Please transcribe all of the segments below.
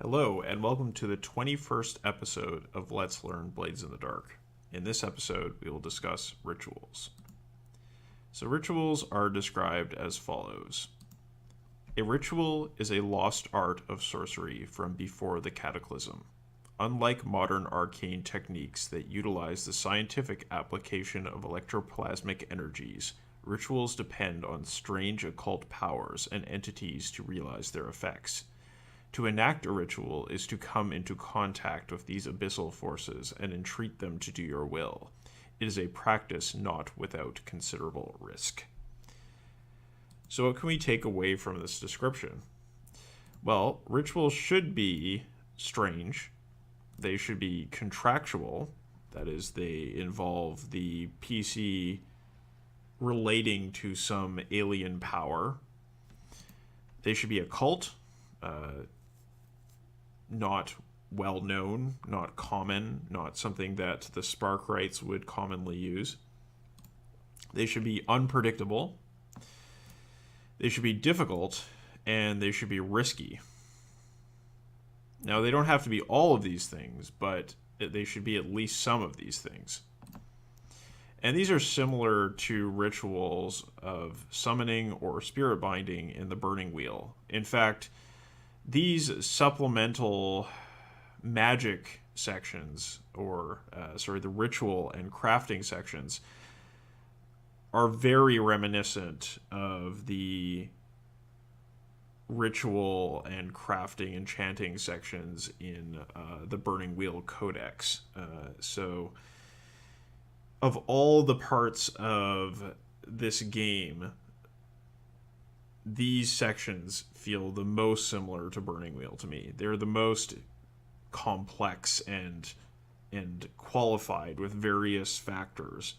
Hello, and welcome to the 21st episode of Let's Learn Blades in the Dark. In this episode, we will discuss rituals. So, rituals are described as follows. A ritual is a lost art of sorcery from before the Cataclysm. Unlike modern arcane techniques that utilize the scientific application of electroplasmic energies, rituals depend on strange occult powers and entities to realize their effects. To enact a ritual is to come into contact with these abyssal forces and entreat them to do your will. It is a practice not without considerable risk. So what can we take away from this description? Well, rituals should be strange. They should be contractual. That is, they involve the PC relating to some alien power. They should be occult. Not well known, not common, not something that the Sparkrites would commonly use. They should be unpredictable. They should be difficult, and they should be risky. Now, they don't have to be all of these things, but they should be at least some of these things. And these are similar to rituals of summoning or spirit binding in the Burning Wheel. In fact, these supplemental magic sections, the ritual and crafting sections, are very reminiscent of the ritual and crafting and chanting sections in the Burning Wheel Codex. So, of all the parts of this game, these sections feel the most similar to Burning Wheel to me. They're the most complex and qualified with various factors.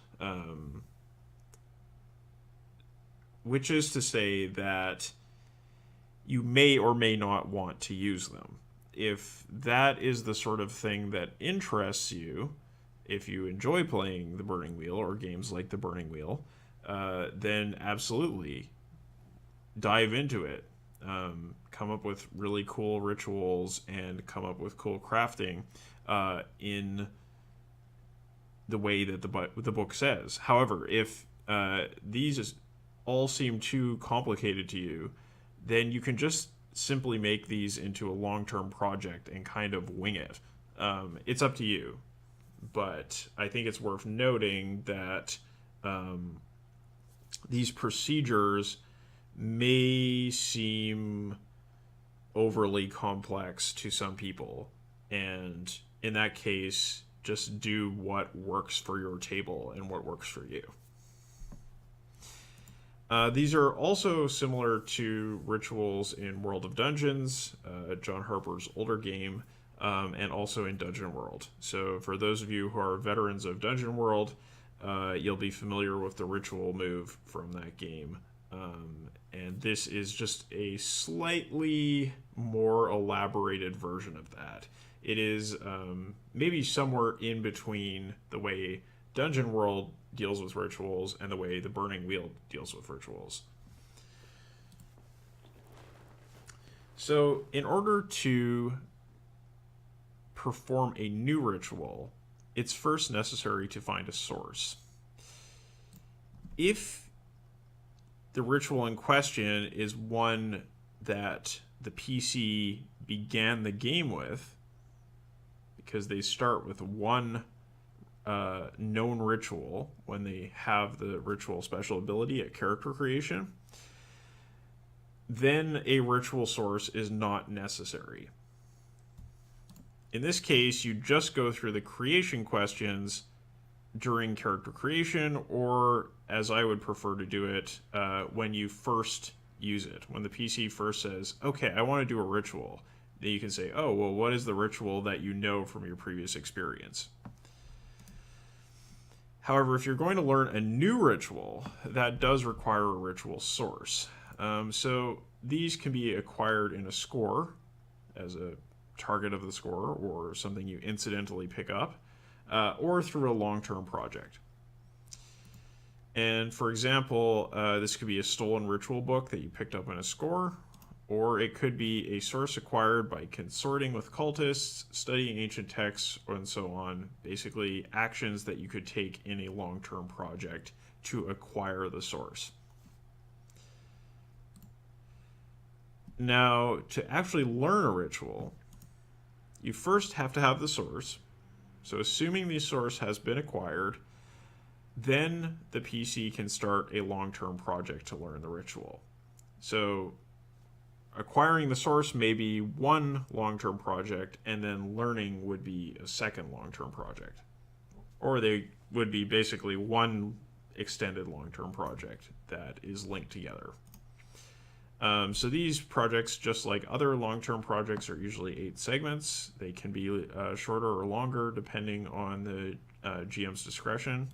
Which is to say that you may or may not want to use them. If that is the sort of thing that interests you, if you enjoy playing the Burning Wheel or games like the Burning Wheel, then absolutely dive into it. Come up with really cool rituals and come up with cool crafting in the way that the book says. However, if these all seem too complicated to you, then you can just simply make these into a long-term project and kind of wing it. It's up to you. But I think it's worth noting that these procedures may seem overly complex to some people, and in that case, just do what works for your table and what works for you. These are also similar to rituals in World of Dungeons, John Harper's older game, and also in Dungeon World. So for those of you who are veterans of Dungeon World, you'll be familiar with the ritual move from that game. And this is just a slightly more elaborated version of that. It is maybe somewhere in between the way Dungeon World deals with rituals and the way the Burning Wheel deals with rituals. So, in order to perform a new ritual, it's first necessary to find a source. If the ritual in question is one that the PC began the game with, because they start with one known ritual when they have the ritual special ability at character creation, then a ritual source is not necessary. In this case, you just go through the creation questions during character creation, or as I would prefer to do it, when you first use it. When the PC first says, okay, I want to do a ritual, then you can say, oh, well, what is the ritual that you know from your previous experience? However, if you're going to learn a new ritual, that does require a ritual source. So these can be acquired in a score as a target of the score, or something you incidentally pick up, or through a long-term project. And for example, this could be a stolen ritual book that you picked up in a score, or it could be a source acquired by consorting with cultists, studying ancient texts, and so on. Basically, actions that you could take in a long-term project to acquire the source. Now, to actually learn a ritual, you first have to have the source. So assuming the source has been acquired, then the PC can start a long-term project to learn the ritual. So acquiring the source may be one long-term project, and then learning would be a second long-term project. Or they would be basically one extended long-term project that is linked together. So these projects, just like other long-term projects, are usually 8 segments. They can be shorter or longer depending on the GM's discretion.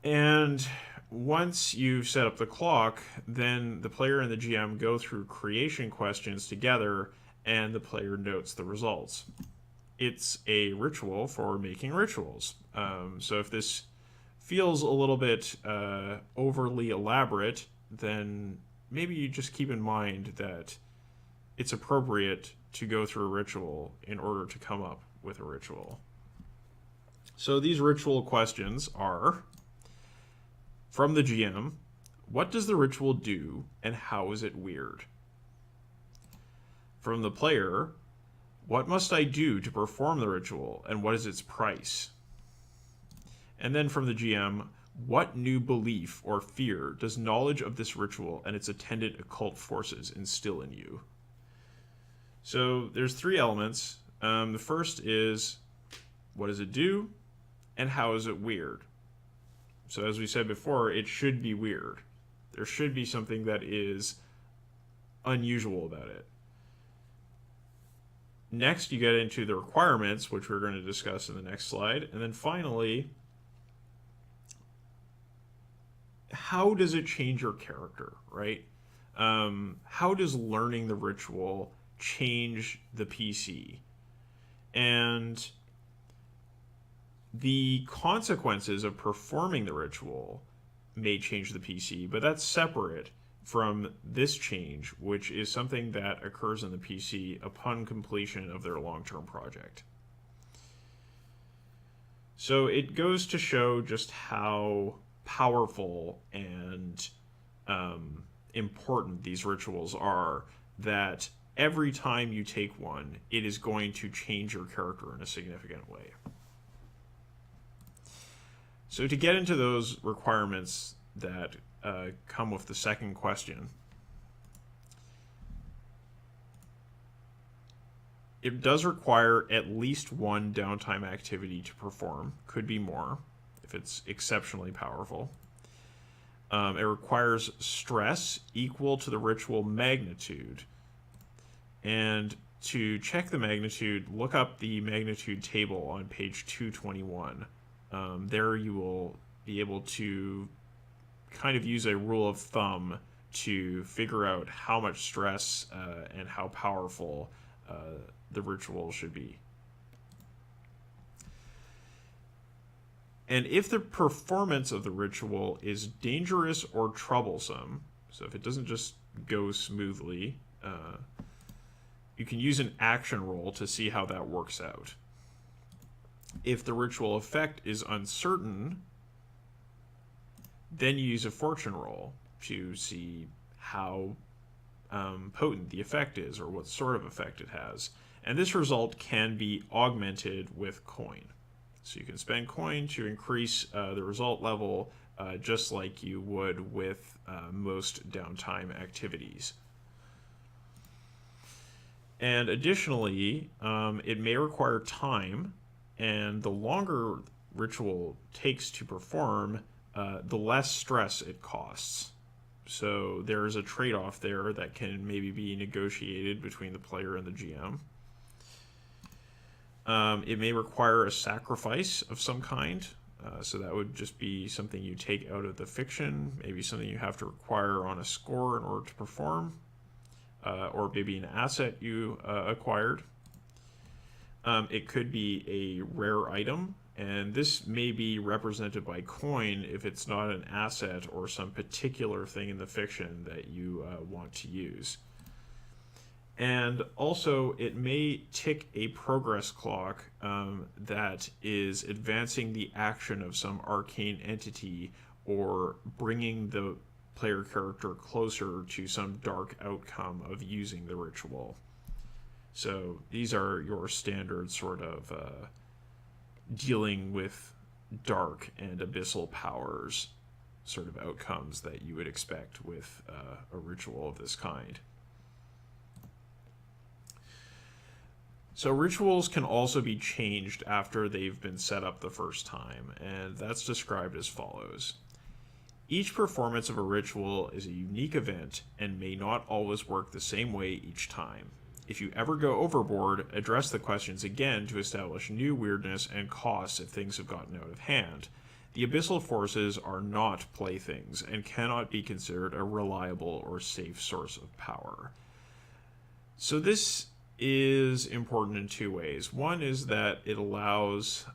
And once you set up the clock, then the player and the GM go through creation questions together, and the player notes the results. It's a ritual for making rituals. So if this feels a little bit overly elaborate, then maybe you just keep in mind that it's appropriate to go through a ritual in order to come up with a ritual. So these ritual questions are, from the GM, what does the ritual do and how is it weird? From the player, what must I do to perform the ritual and what is its price? And then from the GM, what new belief or fear does knowledge of this ritual and its attendant occult forces instill in you? So there's 3 elements. The first is, what does it do and how is it weird? So as we said before, it should be weird. There should be something that is unusual about it. Next, you get into the requirements, which we're going to discuss in the next slide. And then finally, how does it change your character, right? How does learning the ritual change the PC? And the consequences of performing the ritual may change the PC, but that's separate from this change, which is something that occurs in the PC upon completion of their long-term project. So it goes to show just how powerful and important these rituals are, that every time you take one, it is going to change your character in a significant way. So to get into those requirements that come with the second question, it does require at least one downtime activity to perform. Could be more if it's exceptionally powerful. It requires stress equal to the ritual magnitude. And to check the magnitude, look up the magnitude table on page 221. There you will be able to kind of use a rule of thumb to figure out how much stress and how powerful the ritual should be. And if the performance of the ritual is dangerous or troublesome, so if it doesn't just go smoothly, you can use an action roll to see how that works out. If the ritual effect is uncertain, then you use a fortune roll to see how potent the effect is, or what sort of effect it has. And this result can be augmented with coin. So you can spend coin to increase the result level, just like you would with most downtime activities. And additionally, it may require time, and the longer ritual takes to perform, the less stress it costs. So there's a trade-off there that can maybe be negotiated between the player and the GM. It may require a sacrifice of some kind, so that would just be something you take out of the fiction, maybe something you have to acquire on a score in order to perform, or maybe an asset you acquired. It could be a rare item And this may be represented by coin if it's not an asset or some particular thing in the fiction that you want to use. And also, it may tick a progress clock that is advancing the action of some arcane entity or bringing the player character closer to some dark outcome of using the ritual. So these are your standard sort of dealing with dark and abyssal powers sort of outcomes that you would expect with a ritual of this kind. So rituals can also be changed after they've been set up the first time, and that's described as follows. Each performance of a ritual is a unique event and may not always work the same way each time. If you ever go overboard, address the questions again to establish new weirdness and costs if things have gotten out of hand. The abyssal forces are not playthings and cannot be considered a reliable or safe source of power. So this is important in two ways. One is that it allows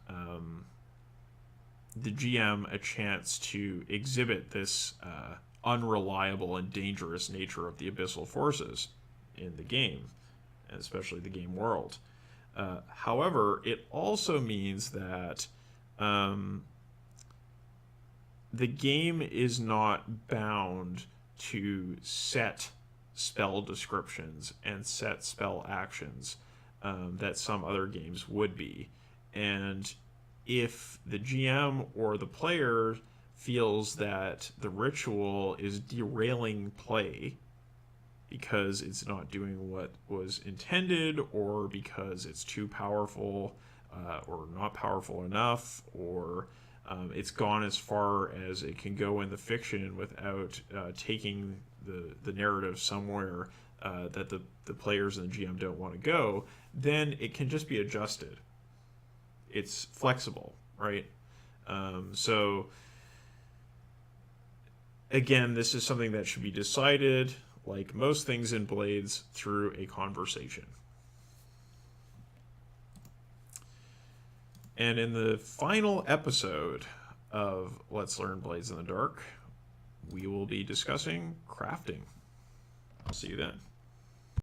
the GM a chance to exhibit this unreliable and dangerous nature of the abyssal forces in the game, and especially the game world. However, it also means that the game is not bound to set spell descriptions and set spell actions that some other games would be. And if the GM or the player feels that the ritual is derailing play because it's not doing what was intended, or because it's too powerful or not powerful enough, or it's gone as far as it can go in the fiction without taking the narrative somewhere that the players and the GM don't want to go, then it can just be adjusted. It's flexible, right? So again, this is something that should be decided, like most things in Blades, through a conversation. And in the final episode of Let's Learn Blades in the Dark, we will be discussing crafting. I'll see you then.